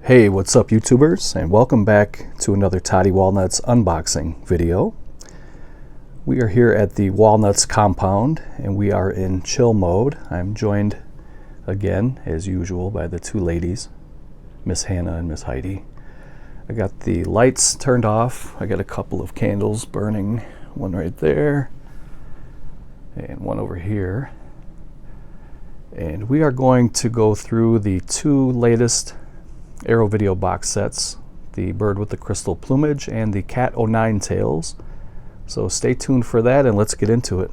Hey, what's up YouTubers, and welcome back to another Toddy Walnuts unboxing video. We are here at the Walnuts compound and we are in chill mode. I'm joined again, as usual, by the two ladies, Miss Hannah and Miss Heidi. I got the lights turned off. I got a couple of candles burning, one right there and one over here. And we are going to go through the two latest Arrow Video box sets, the Bird with the Crystal Plumage and the Cat O' Tails. So stay tuned for that and let's get into it.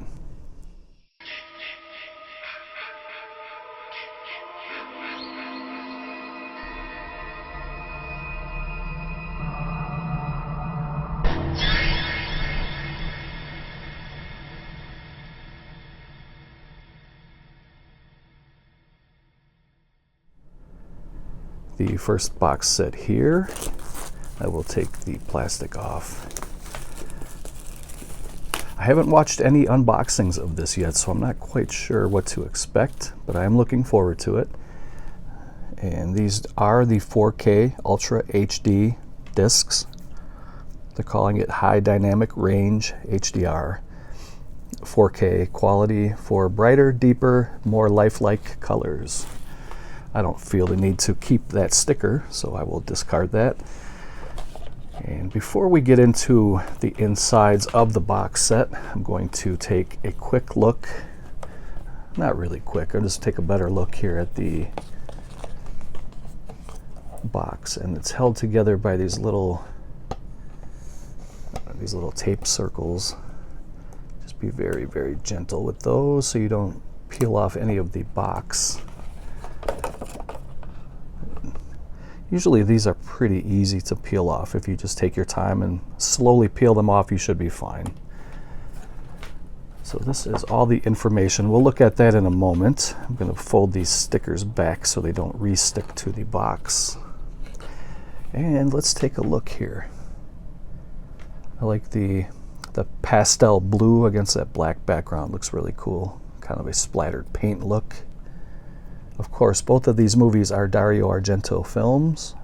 The first box set here, I will take the plastic off. I haven't watched any unboxings of this yet, so I'm not quite sure what to expect, but I am looking forward to it. And these are the 4K Ultra HD discs. They're calling it High Dynamic Range HDR. 4K quality for brighter, deeper, more lifelike colors. I don't feel the need to keep that sticker, so I will discard that. And before we get into the insides of the box set, I'm going to take a quick look, not really quick, I'll just take a better look here at the box. And it's held together by these little tape circles. Just be very, very gentle with those so you don't peel off any of the box. Usually these are pretty easy to peel off. If you just take your time and slowly peel them off, you should be fine. So this is all the information. We'll look at that in a moment. I'm going to fold these stickers back so they don't re-stick to the box. And let's take a look here. I like the pastel blue against that black background. Looks really cool. Kind of a splattered paint look. Of course, both of these movies are Dario Argento films.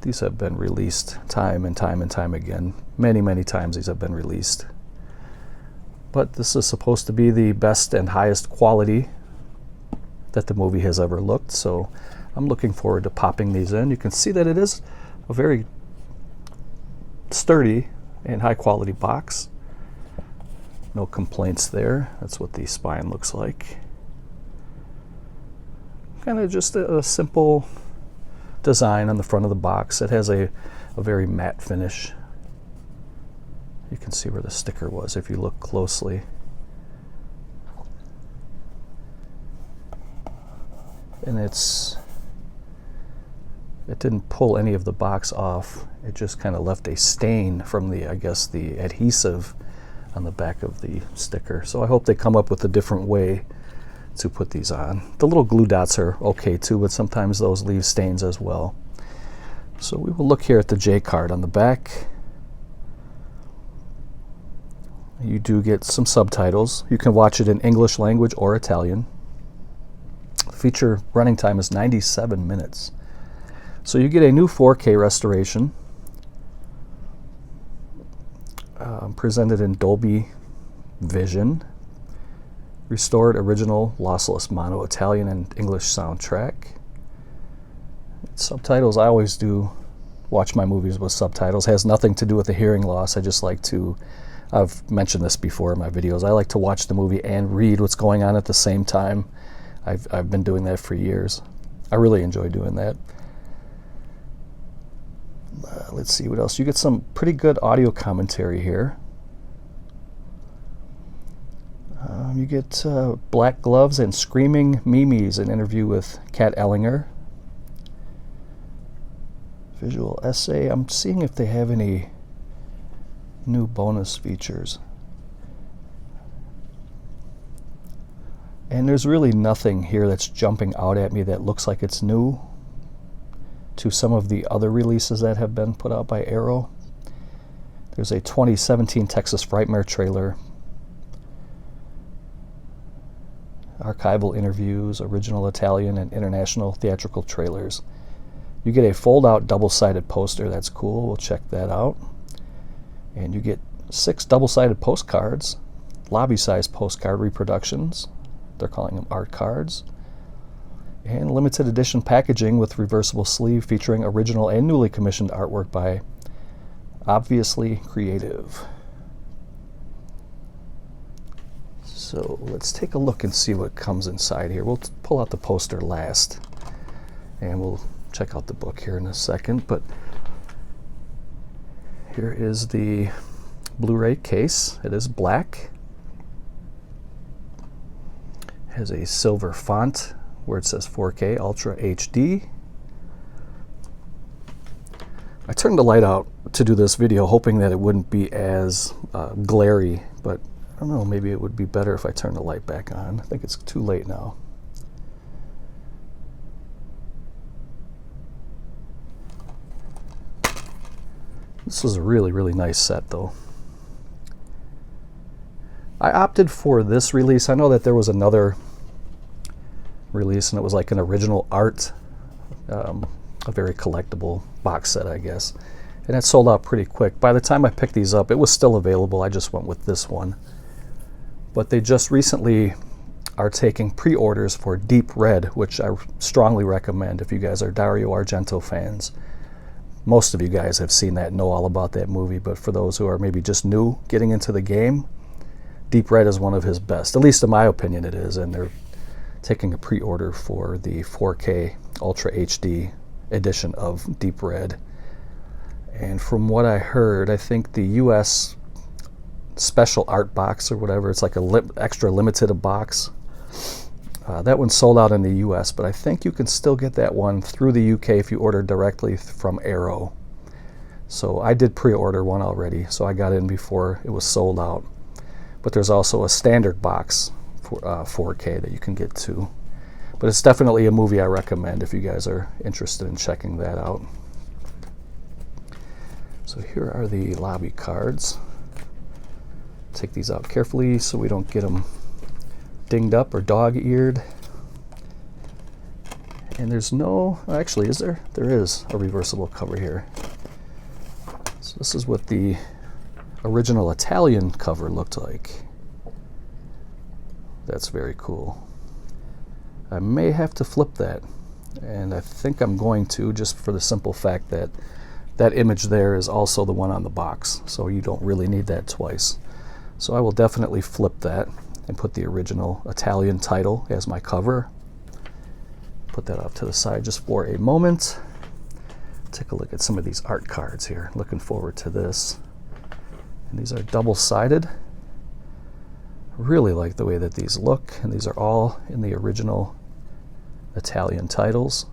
These have been released time and time and time again. Many, many times these have been released. But this is supposed to be the best and highest quality that the movie has ever looked, so I'm looking forward to popping these in. You can see that it is a very sturdy and high quality box. No complaints there. That's what the spine looks like. Kind of just a simple design on the front of the box. It has a very matte finish. You can see where the sticker was if you look closely. And it didn't pull any of the box off. It just kind of left a stain from the, I guess, the adhesive on the back of the sticker. So I hope they come up with a different way to put these on. The little glue dots are okay too, but sometimes those leave stains as well. So we will look here at the J card on the back. You do get some subtitles. You can watch it in English language or Italian. Feature running time is 97 minutes. So you get a new 4K restoration, presented in Dolby Vision. Restored original lossless mono Italian and English soundtrack. Subtitles, I always do watch my movies with subtitles. It has nothing to do with the hearing loss. I just like to, I've mentioned this before in my videos, I like to watch the movie and read what's going on at the same time. I've been doing that for years. I really enjoy doing that. Let's see what else. You get some pretty good audio commentary here. You get Black Gloves and Screaming Mimi's, an interview with Kat Ellinger. Visual essay. I'm seeing if they have any new bonus features. And there's really nothing here that's jumping out at me that looks like it's new to some of the other releases that have been put out by Arrow. There's a 2017 Texas Frightmare trailer. Archival interviews, original Italian and international theatrical trailers. You get a fold-out double-sided poster. That's cool. We'll check that out. And you get 6 double-sided postcards, lobby-sized postcard reproductions. They're calling them art cards. And limited edition packaging with reversible sleeve featuring original and newly commissioned artwork by Obviously Creative. So let's take a look and see what comes inside here. We'll pull out the poster last, and we'll check out the book here in a second. But here is the Blu-ray case. It is black. It has a silver font where it says 4K Ultra HD. I turned the light out to do this video hoping that it wouldn't be as glary, but I don't know, maybe it would be better if I turn the light back on. I think it's too late now. This was a really, really nice set though. I opted for this release. I know that there was another release and it was like an original art, a very collectible box set, I guess. And it sold out pretty quick. By the time I picked these up, it was still available. I just went with this one. But they just recently are taking pre-orders for Deep Red, which I strongly recommend if you guys are Dario Argento fans. Most of you guys have seen that, know all about that movie, but for those who are maybe just new getting into the game, Deep Red is one of his best. At least in my opinion it is, and they're taking a pre-order for the 4K Ultra HD edition of Deep Red. And from what I heard, I think the US special art box or whatever, it's like a extra limited box. That one sold out in the US, but I think you can still get that one through the UK if you order directly from Arrow. So I did pre-order one already, so I got in before it was sold out. But there's also a standard box for 4K that you can get too. But it's definitely a movie I recommend if you guys are interested in checking that out. So here are the lobby cards. Take these out carefully so we don't get them dinged up or dog-eared. And there's no, actually, is there? There is a reversible cover here. So this is what the original Italian cover looked like. That's very cool. I may have to flip that, and I think I'm going to, just for the simple fact that that image there is also the one on the box, so you don't really need that twice. So I will definitely flip that and put the original Italian title as my cover. Put that off to the side just for a moment. Take a look at some of these art cards here. Looking forward to this. And these are double-sided. Really like the way that these look, and these are all in the original Italian titles.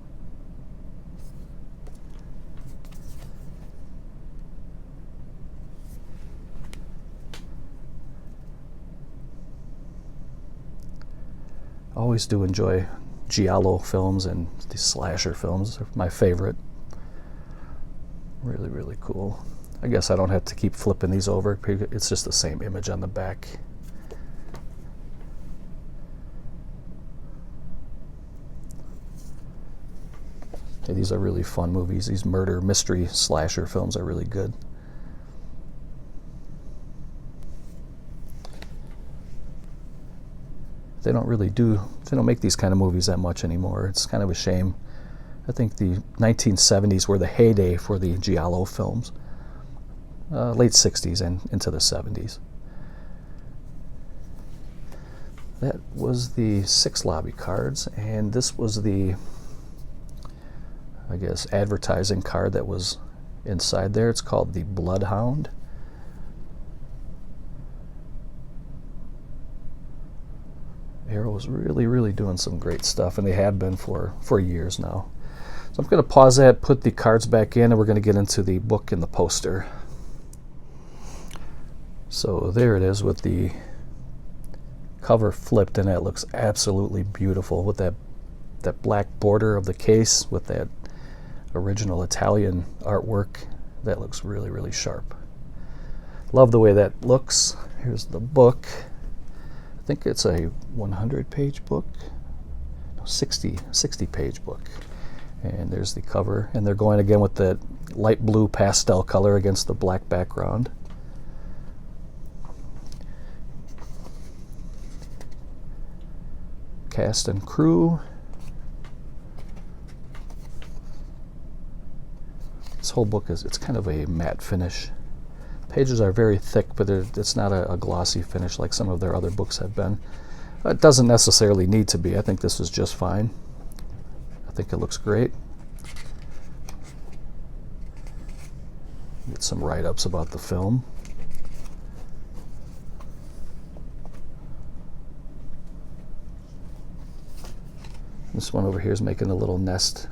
Always do enjoy Giallo films, and these slasher films are my favorite. Really, really cool. I guess I don't have to keep flipping these over. It's just the same image on the back. Okay, these are really fun movies. These murder mystery slasher films are really good. They don't make these kind of movies that much anymore. It's kind of a shame. I think the 1970s were the heyday for the Giallo films. Late 60s and into the 70s. That was the 6 lobby cards, and this was the, I guess, advertising card that was inside there. It's called the Bloodhound. Arrow's really, really doing some great stuff, and they have been for years now. So I'm going to pause that, put the cards back in, and we're going to get into the book and the poster. So there it is with the cover flipped, and that looks absolutely beautiful with that black border of the case with that original Italian artwork. That looks really, really sharp. Love the way that looks. Here's the book. I think it's a 100-page book, no, 60-page book. And there's the cover, and they're going again with the light blue pastel color against the black background. Cast and crew. This whole book it's kind of a matte finish. Pages are very thick, but it's not a glossy finish like some of their other books have been. It doesn't necessarily need to be. I think this is just fine. I think it looks great. Get some write-ups about the film. This one over here is making a little nest.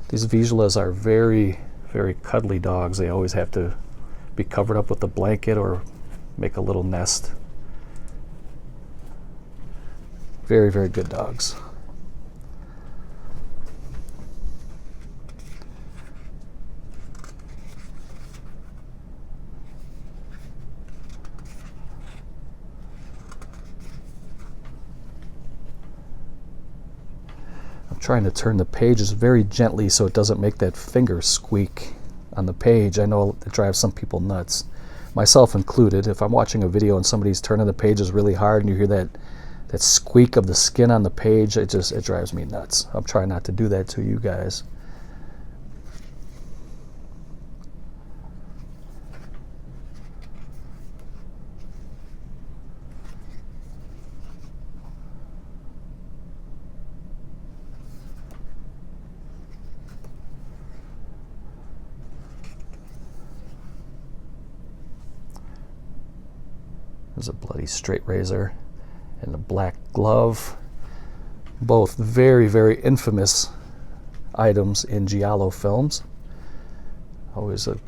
These Vizslas are very, very cuddly dogs. They always have to be covered up with a blanket or make a little nest. Very, very good dogs. Trying to turn the pages very gently so it doesn't make that finger squeak on the page. I know it drives some people nuts, myself included. If I'm watching a video and somebody's turning the pages really hard and you hear that squeak of the skin on the page, it drives me nuts. I'm trying not to do that to you guys. There's a bloody straight razor and a black glove. Both very, very infamous items in Giallo films. Always a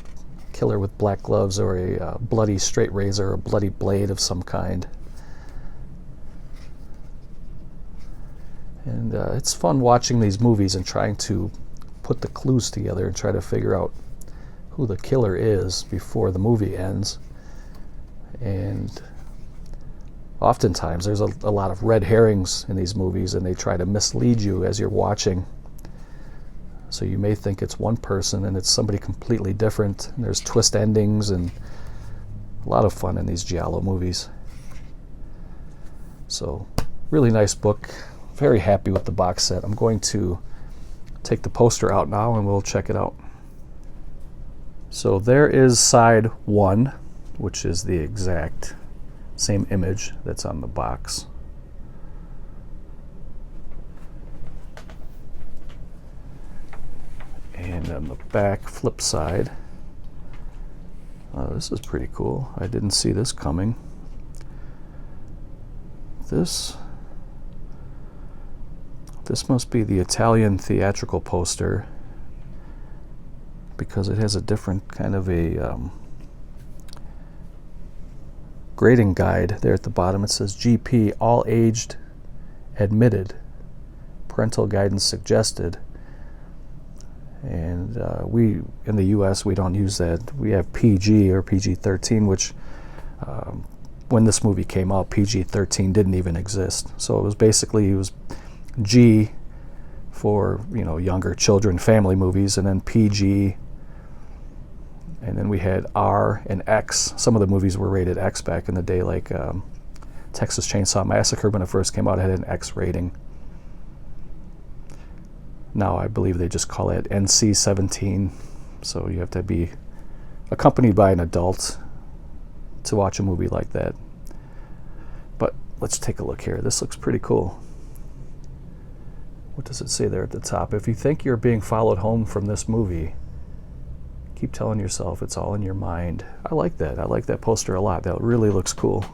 killer with black gloves or a bloody straight razor or a bloody blade of some kind. And it's fun watching these movies and trying to put the clues together and try to figure out who the killer is before the movie ends. And oftentimes there's a lot of red herrings in these movies, and they try to mislead you as you're watching. So you may think it's one person and it's somebody completely different. And there's twist endings and a lot of fun in these Giallo movies. So really nice book. Very happy with the box set. I'm going to take the poster out now and we'll check it out. So there is side 1, which is the exact same image that's on the box. And on the back flip side, this is pretty cool. I didn't see this coming. This must be the Italian theatrical poster, because it has a different kind of a grading guide there at the bottom. It says GP, all aged admitted, parental guidance suggested. And we in the US we don't use that. We have PG or PG-13, which when this movie came out, PG-13 didn't even exist. So it was G for, younger children, family movies, and then PG, and then we had R and X. Some of the movies were rated X back in the day, like Texas Chainsaw Massacre, when it first came out, it had an X rating. Now I believe they just call it NC-17, so you have to be accompanied by an adult to watch a movie like that. But let's take a look here. This looks pretty cool. What does it say there at the top? If you think you're being followed home from this movie, keep telling yourself it's all in your mind. I like that. I like that poster a lot. That really looks cool.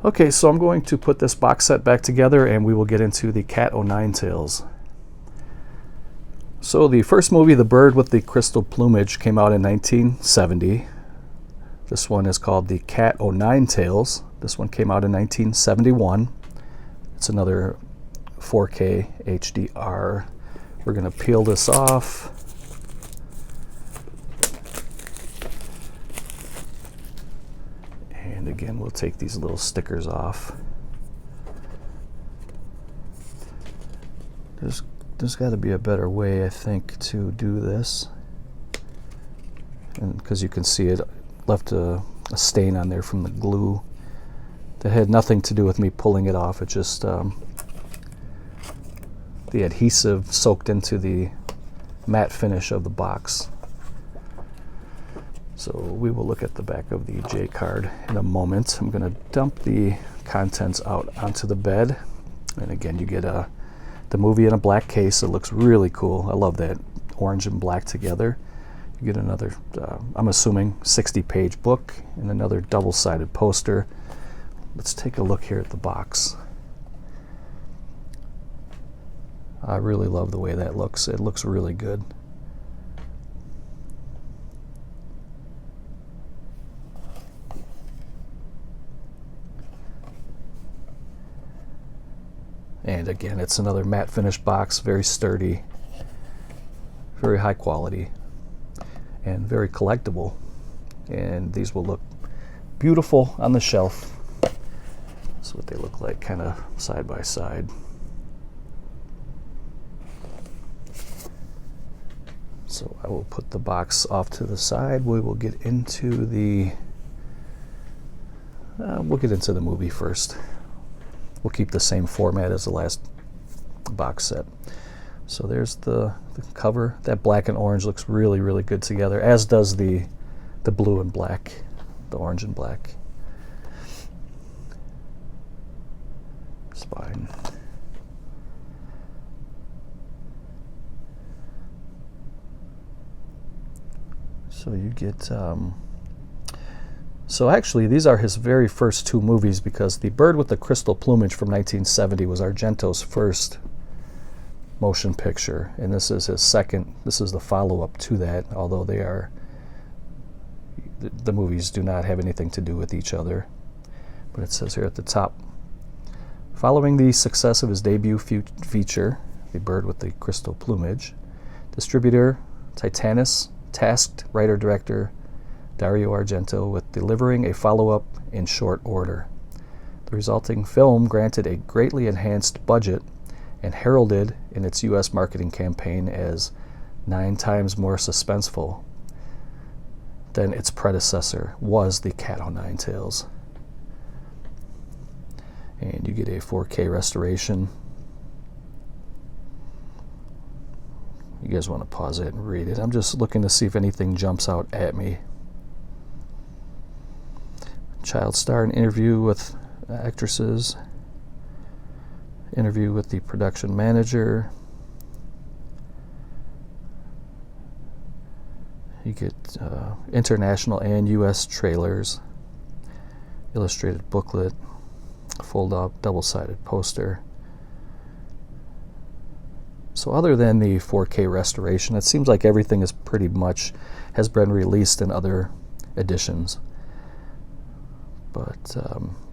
Okay, so I'm going to put this box set back together and we will get into the Cat O' Tales. So the first movie, The Bird with the Crystal Plumage, came out in 1970. This one is called The Cat O' Tales. This one came out in 1971. It's another 4K HDR. We're going to peel this off. And again, we'll take these little stickers off. There's got to be a better way, I think, to do this. And because you can see it left a stain on there from the glue that had nothing to do with me pulling it off. It just the adhesive soaked into the matte finish of the box. So we will look at the back of the J card in a moment. I'm going to dump the contents out onto the bed, and again, you get the movie in a black case. It looks really cool. I love that orange and black together. You get another, I'm assuming, 60-page book and another double-sided poster. Let's take a look here at the box. I really love the way that looks. It looks really good. And again, it's another matte finish box, very sturdy, very high quality, and very collectible. And these will look beautiful on the shelf. That's what they look like, kind of side by side. So I will put the box off to the side. We will get into the movie first. We'll keep the same format as the last box set. So there's the cover. That black and orange looks really, really good together, as does the blue and black, the orange and black. Spine. So you get, so actually these are his very first two movies, because The Bird with the Crystal Plumage from 1970 was Argento's first motion picture, and this is his second. This is the follow-up to that, although the movies do not have anything to do with each other. But it says here at the top, following the success of his debut feature, The Bird with the Crystal Plumage, distributor Titanus tasked writer-director Dario Argento with delivering a follow-up in short order. The resulting film granted a greatly enhanced budget and heralded in its U.S. marketing campaign as 9 times more suspenseful than its predecessor was The Cat o' Nine Tails. And you get a 4K restoration. You guys want to pause it and read it. I'm just looking to see if anything jumps out at me. Child star, an interview with actresses, interview with the production manager. You get international and U.S. trailers, illustrated booklet, fold-up, double-sided poster. So other than the 4K restoration, it seems like everything is pretty much has been released in other editions. But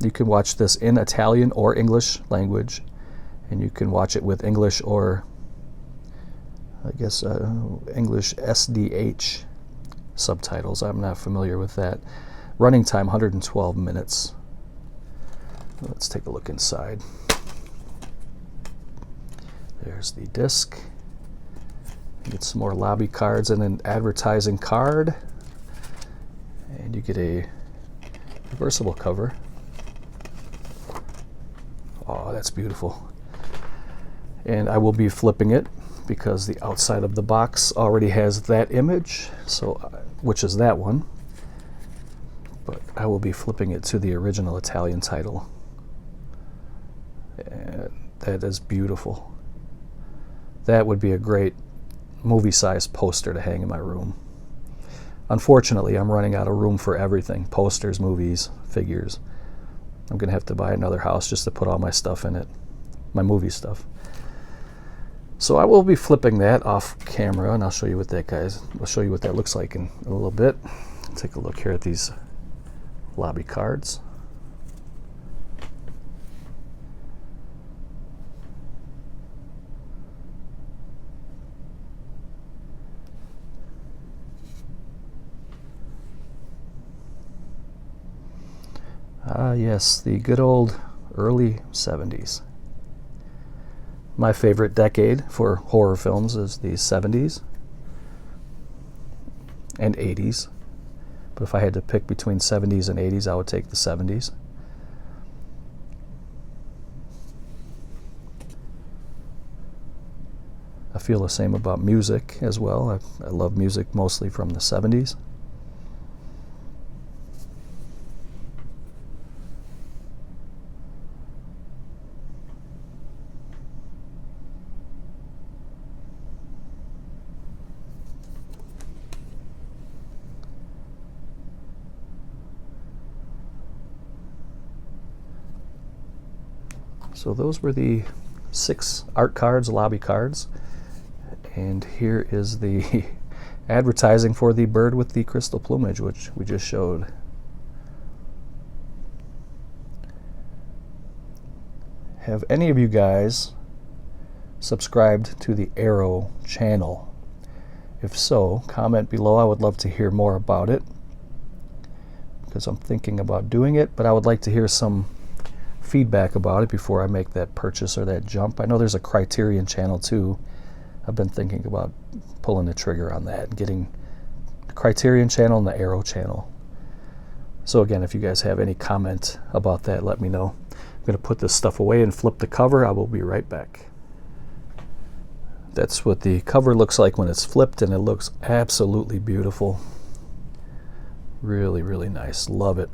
you can watch this in Italian or English language, and you can watch it with English or, I guess, English SDH subtitles. I'm not familiar with that. Running time 112 minutes. Let's take a look inside. There's the disc. You get some more lobby cards and an advertising card. And you get a reversible cover. Oh, that's beautiful. And I will be flipping it because the outside of the box already has that image, so which is that one. But I will be flipping it to the original Italian title. And that is beautiful. That would be a great movie-sized poster to hang in my room. Unfortunately, I'm running out of room for everything. Posters, movies, figures. I'm going to have to buy another house just to put all my stuff in it. My movie stuff. So I will be flipping that off camera, and I'll show you what that looks like in a little bit. Take a look here at these lobby cards. Ah, yes, the good old early 70s. My favorite decade for horror films is the 70s and 80s. But if I had to pick between 70s and 80s, I would take the 70s. I feel the same about music as well. I love music mostly from the 70s. So those were the 6 art cards, lobby cards. And here is the advertising for the bird with the crystal plumage, which we just showed. Have any of you guys subscribed to the Arrow channel? If so, comment below. I would love to hear more about it, because I'm thinking about doing it, but I would like to hear some feedback about it before I make that purchase or that jump. I know there's a Criterion channel too. I've been thinking about pulling the trigger on that and getting the Criterion channel and the Arrow channel. So again, if you guys have any comment about that, let me know. I'm going to put this stuff away and flip the cover. I will be right back. That's what the cover looks like when it's flipped, and it looks absolutely beautiful. Really, really nice. Love it.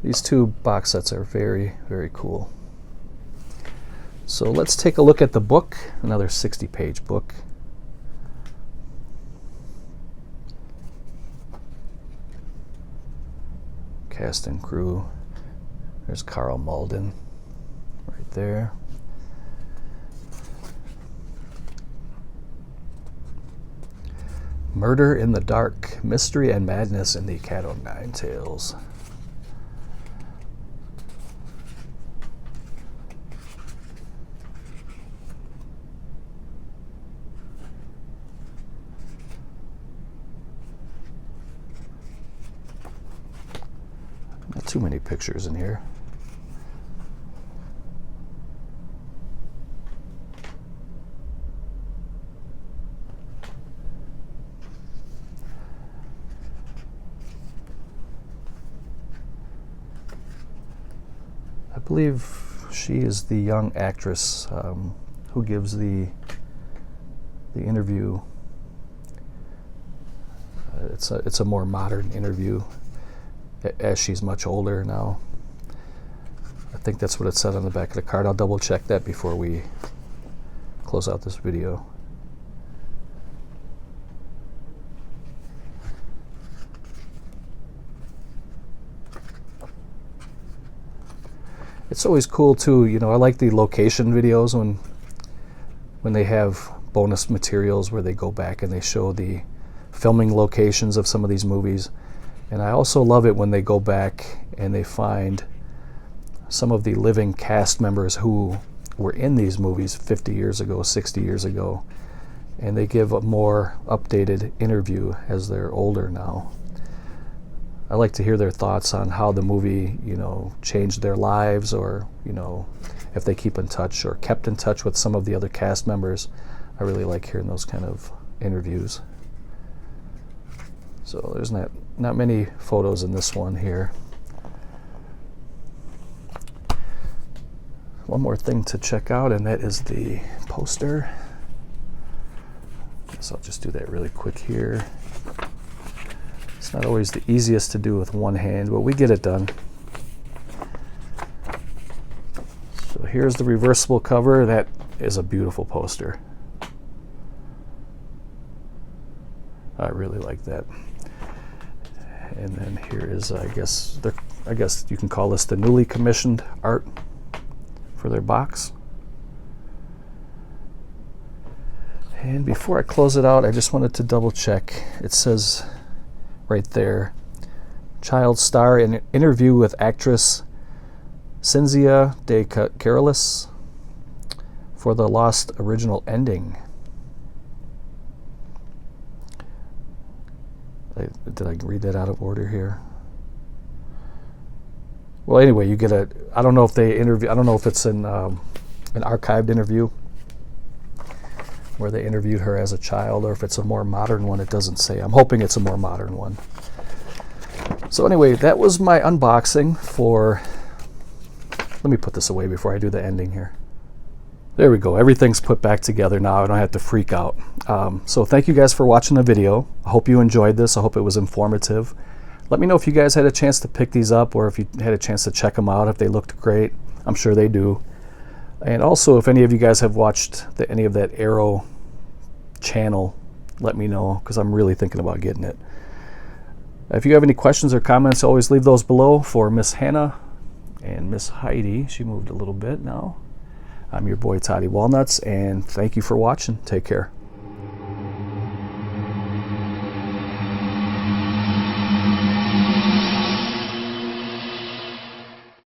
These 2 box sets are very, very cool. So let's take a look at the book, another 60-page book. Cast and crew. There's Carl Malden right there. Murder in the Dark, Mystery and Madness in the Cat O' Nine Tails. Not too many pictures in here. I believe she is the young actress who gives the interview. It's a more modern interview, as she's much older now. I think that's what it said on the back of the card. I'll double check that before we close out this video. It's always cool too, you know, I like the location videos when they have bonus materials where they go back and they show the filming locations of some of these movies. And I also love it when they go back and they find some of the living cast members who were in these movies 50 years ago, 60 years ago, and they give a more updated interview as they're older now. I like to hear their thoughts on how the movie, you know, changed their lives, or, you know, if they keep in touch or kept in touch with some of the other cast members. I really like hearing those kind of interviews. So there's not many photos in this one here. One more thing to check out, and that is the poster. So I'll just do that really quick here. It's not always the easiest to do with one hand, but we get it done. So here's the reversible cover. That is a beautiful poster. I really like that. And then here is, I guess you can call this the newly commissioned art for their box. And before I close it out, I just wanted to double check. It says right there, child star in an interview with actress Cynthia De Carolis for the lost original ending. Did I read that out of order here? Well, anyway, you get a, I don't know if they interview, I don't know if it's an archived interview where they interviewed her as a child, or if it's a more modern one. It doesn't say. I'm hoping it's a more modern one. So anyway, that was my unboxing for, let me put this away before I do the ending here. There we go. Everything's put back together now. I don't have to freak out. So thank you guys for watching the video. I hope you enjoyed this. I hope it was informative. Let me know if you guys had a chance to pick these up, or if you had a chance to check them out, if they looked great. I'm sure they do. And also, if any of you guys have watched any of that Arrow channel, let me know, because I'm really thinking about getting it. If you have any questions or comments, always leave those below. For Miss Hannah and Miss Heidi, she moved a little bit now. I'm your boy Toddy Walnuts, and thank you for watching. Take care.